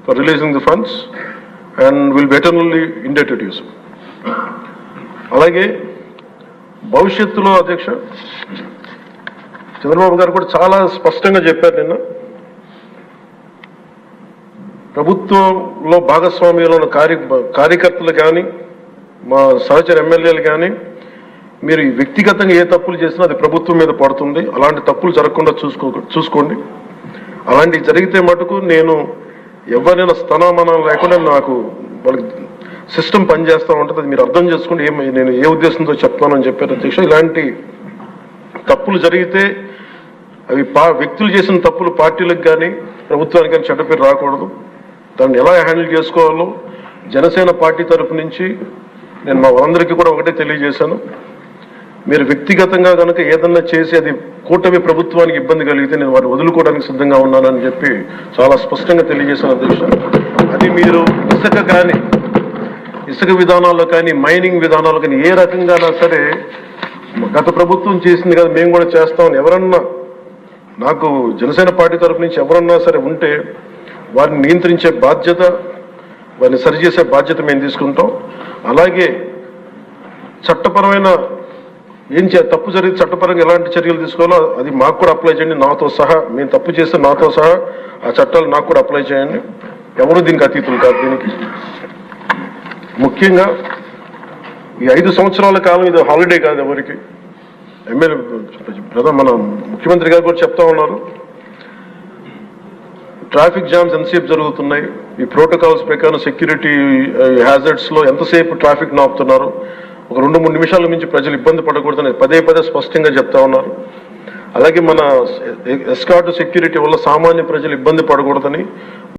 for releasing the funds and will be eternally indebted to you. అలాగే భవిష్యత్తులో అధ్యక్ష చంద్రబాబు గారు కూడా చాలా స్పష్టంగా చెప్పారు నిన్న, ప్రభుత్వంలో భాగస్వామ్యంలో ఉన్న కార్యకర్తలు కానీ మా సహచర ఎమ్మెల్యేలు కానీ మీరు వ్యక్తిగతంగా ఏ తప్పులు చేసినా అది ప్రభుత్వం మీద పడుతుంది. అలాంటి తప్పులు జరగకుండా చూసుకోండి. అలాంటివి జరిగితే మటుకు నేను ఎవరైనా స్థానమానం లేకుండా నాకు వాళ్ళకి సిస్టమ్ పనిచేస్తూ ఉంటుంది. అది మీరు అర్థం చేసుకోండి నేను ఏ ఉద్దేశంతో చెప్తానని చెప్పారు అధ్యక్ష. ఇలాంటి తప్పులు జరిగితే అవి వ్యక్తులు చేసిన తప్పులు పార్టీలకు కానీ ప్రభుత్వానికి కానీ చెడ్డ పేరు రాకూడదు. దాన్ని ఎలా హ్యాండిల్ చేసుకోవాలో జనసేన పార్టీ తరఫు నుంచి నేను మా వాళ్ళందరికీ కూడా ఒకటే తెలియజేశాను. మీరు వ్యక్తిగతంగా కనుక ఏదన్నా చేసి అది కూటమి ప్రభుత్వానికి ఇబ్బంది కలిగితే నేను వారిని వదులుకోవడానికి సిద్ధంగా ఉన్నానని చెప్పి చాలా స్పష్టంగా తెలియజేశాను అధ్యక్ష. అది మీరు ఇసుక విధానాల్లో కానీ మైనింగ్ విధానాల్లో కానీ ఏ రకంగా సరే గత ప్రభుత్వం చేసింది కదా మేము కూడా చేస్తామని ఎవరన్నా నాకు జనసేన పార్టీ తరఫు నుంచి ఎవరన్నా సరే ఉంటే వారిని నియంత్రించే బాధ్యత, వారిని సరిచేసే బాధ్యత మేము తీసుకుంటాం. అలాగే చట్టపరమైన తప్పు జరిగితే చట్టపరంగా ఎలాంటి చర్యలు తీసుకోవాలో అది మాకు కూడా అప్లై చేయండి. నాతో సహా మేము తప్పు చేస్తే నాతో సహా ఆ చట్టాలు నాకు కూడా అప్లై చేయండి. ఎవరు దీనికి అతీతులు కాదు. దీనికి ముఖ్యంగా ఈ 5 సంవత్సరాల కాలం ఇది హాలిడే కాదు ఎవరికి. మన ముఖ్యమంత్రి గారు కూడా చెప్తా ఉన్నారు, ట్రాఫిక్ జామ్స్ ఎంతసేపు జరుగుతున్నాయి, ఈ ప్రోటోకాల్స్ ప్రకారం సెక్యూరిటీ హ్యాజర్డ్స్లో ఎంతసేపు ట్రాఫిక్ ఆపుతున్నారు, ఒక 2-3 నిమిషాల నుంచి ప్రజలు ఇబ్బంది పడకూడదని పదే స్పష్టంగా చెప్తా ఉన్నారు. అలాగే మన ఎస్కార్ట్ సెక్యూరిటీ వల్ల సామాన్య ప్రజలు ఇబ్బంది పడకూడదని